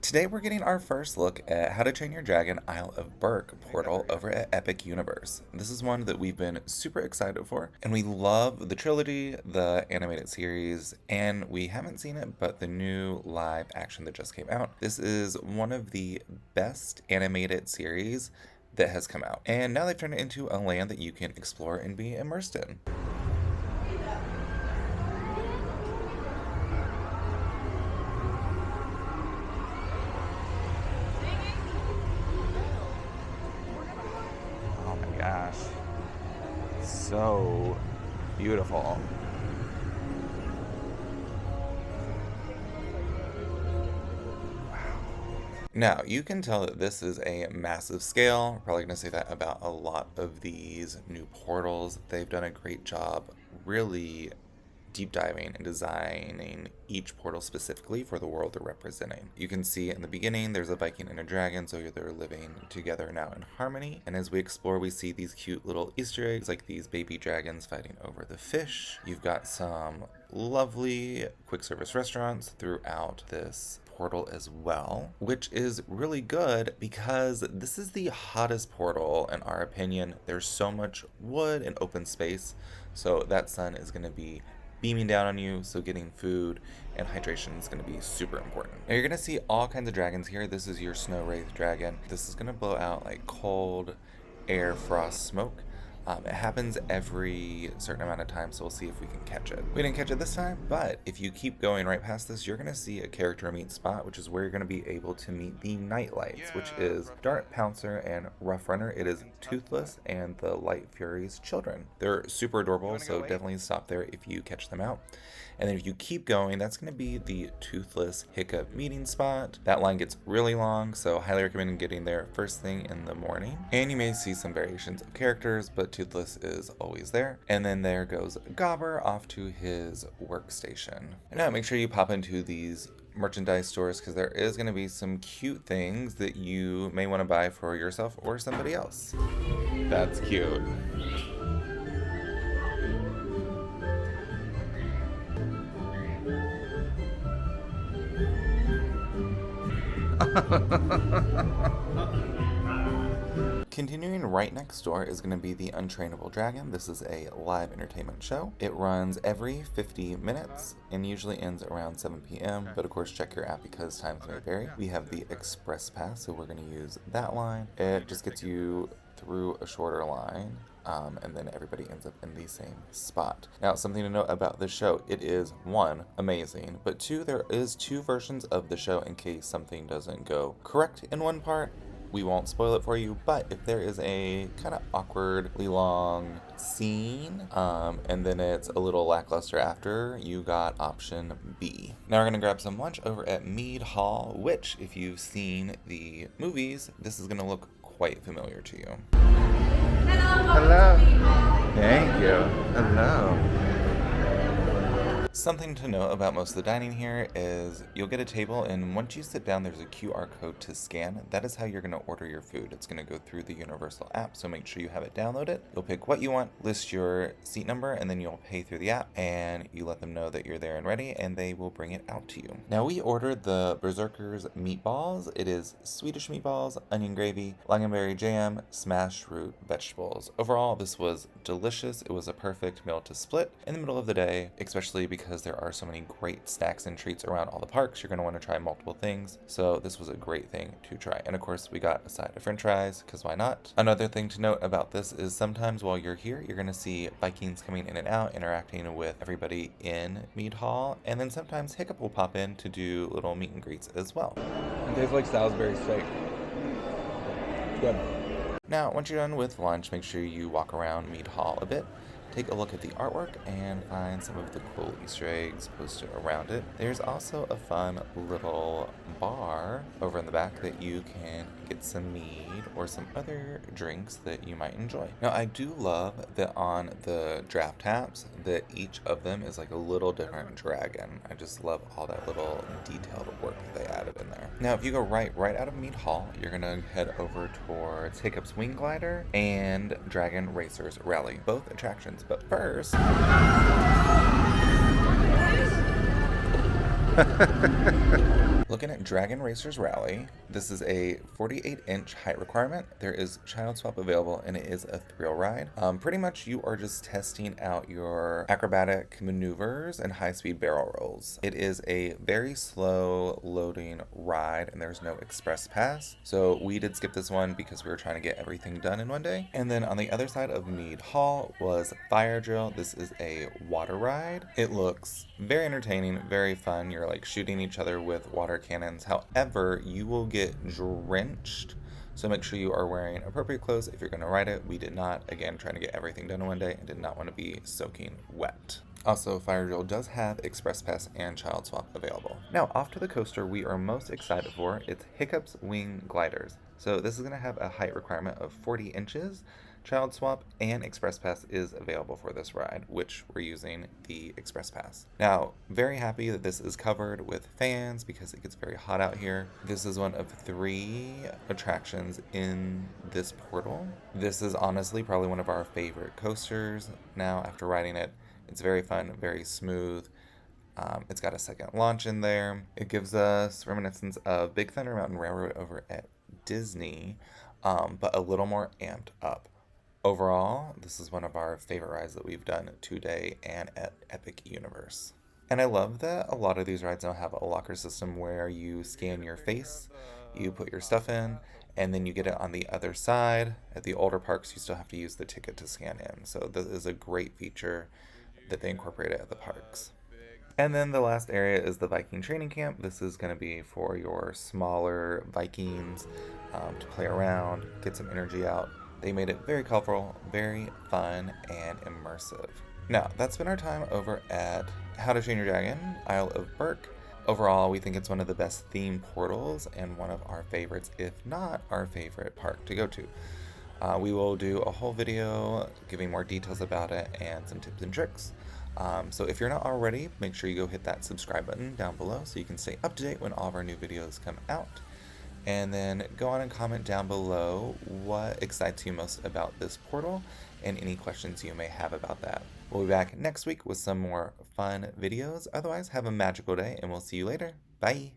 Today we're getting our first look at How to Train Your Dragon Isle of Berk portal over at Epic Universe. This is one that we've been super excited for, and we love the trilogy, the animated series, and we haven't seen it, but the new live action that just came out. This is one of the best animated series that has come out, and now they've turned it into a land that you can explore and be immersed in. Oh my gosh. So beautiful. Now, you can tell that this is a massive scale. We're probably going to say that about a lot of these new portals. They've done a great job really deep diving and designing each portal specifically for the world they're representing. You can see in the beginning there's a Viking and a dragon, so they're living together now in harmony. And as we explore, we see these cute little Easter eggs like these baby dragons fighting over the fish. You've got some lovely quick service restaurants throughout this portal as well, which is really good because this is the hottest portal in our opinion. There's so much wood and open space, so that sun is going to be beaming down on you, so getting food and hydration is going to be super important. Now you're going to see all kinds of dragons here. This is your snow wraith dragon. This is going to blow out like cold air, frost, smoke. It happens every certain amount of time, so we'll see if we can catch it. We didn't catch it this time, but if you keep going right past this, you're going to see a character meet spot, which is where you're going to be able to meet the Nightlights, which is Dart, Pouncer, and Rough Runner. It is Toothless and the Light Fury's children. They're super adorable, so definitely stop there if you catch them out. And then if you keep going, that's going to be the Toothless Hiccup meeting spot. That line gets really long, so highly recommend getting there first thing in the morning. And you may see some variations of characters, but Toothless is always there. And then there goes Gobber off to his workstation. And now make sure you pop into these merchandise stores because there is going to be some cute things that you may want to buy for yourself or somebody else. That's cute. Continuing right next door is going to be the Untrainable Dragon. This is a live entertainment show. It runs every 50 minutes and usually ends around 7 p.m. But of course, check your app because times may vary. We have the Express Pass, so we're going to use that line. It just gets you through a shorter line. And then everybody ends up in the same spot. Now, something to note about this show, it is one, amazing, but two, there is two versions of the show in case something doesn't go correct in one part. We won't spoil it for you, but if there is a kind of awkwardly long scene, and then it's a little lackluster after, you got option B. Now we're gonna grab some lunch over at Mead Hall, which, if you've seen the movies, this is gonna look quite familiar to you. Hello. Thank you. Hello. Something to note about most of the dining here is you'll get a table, and once you sit down, there's a QR code to scan. That is how you're going to order your food. It's going to go through the Universal app, so make sure you have it downloaded. You'll pick what you want, list your seat number, and then you'll pay through the app, and you let them know that you're there and ready, and they will bring it out to you. Now, we ordered the Berserkers meatballs. It is Swedish meatballs, onion gravy, lingonberry jam, smashed root vegetables. Overall, this was delicious. It was a perfect meal to split in the middle of the day, especially because there are so many great snacks and treats around all the parks. You're going to want to try multiple things, so this was a great thing to try. And of course, we got a side of french fries, because why not? Another thing to note about this is sometimes while you're here, you're going to see Vikings coming in and out, interacting with everybody in Mead Hall, and then sometimes Hiccup will pop in to do little meet and greets as well. It tastes like Salisbury steak. Good. Now, once you're done with lunch, make sure you walk around Mead Hall a bit. Take a look at the artwork and find some of the cool Easter eggs posted around it. There's also a fun little bar over in the back that you can get some mead or some other drinks that you might enjoy. Now, I do love that on the draft taps that each of them is like a little different dragon. I just love all that little detailed work that they added in there. Now, if you go right out of Mead Hall, you're gonna head over towards Hiccup's Wing Glider and Dragon Racers Rally, both attractions. But first, Looking at Dragon Racers Rally, this is a 48-inch height requirement. There is child swap available, and it is a thrill ride. Pretty much you are just testing out your acrobatic maneuvers and high-speed barrel rolls. It is a very slow loading ride, and there's no express pass. So we did skip this one because we were trying to get everything done in one day. And then on the other side of Mead Hall was Fire Drill. This is a water ride. It looks very entertaining, very fun. You're like shooting each other with water cannons. However, you will get drenched, so make sure you are wearing appropriate clothes if you're going to ride it. We did not, again, trying to get everything done in one day and did not want to be soaking wet. Also, Fire Drill does have Express Pass and Child Swap available. Now, off to the coaster we are most excited for. It's Hiccup's Wing Gliders. So this is going to have a height requirement of 40 inches. Child Swap and Express Pass is available for this ride, which we're using the Express Pass. Now, very happy that this is covered with fans because it gets very hot out here. This is one of 3 attractions in this portal. This is honestly probably one of our favorite coasters now after riding it. It's very fun, very smooth. It's got a second launch in there. It gives us reminiscence of Big Thunder Mountain Railroad over at Disney, but a little more amped up. Overall, this is one of our favorite rides that we've done today and at Epic Universe. And I love that a lot of these rides now have a locker system where you scan your face, you put your stuff in, and then you get it on the other side. At the older parks, you still have to use the ticket to scan in. So this is a great feature that they incorporated at the parks. And then the last area is the Viking training camp. This is going to be for your smaller Vikings to play around, get some energy out. They made it very colorful, very fun, and immersive. Now, that's been our time over at How to Train Your Dragon, Isle of Berk. Overall, we think it's one of the best themed portals and one of our favorites, if not our favorite park to go to. We will do a whole video giving more details about it and some tips and tricks. So if you're not already, make sure you go hit that subscribe button down below so you can stay up to date when all of our new videos come out. And then go on and comment down below what excites you most about this portal and any questions you may have about that. We'll be back next week with some more fun videos. Otherwise, have a magical day and we'll see you later. Bye!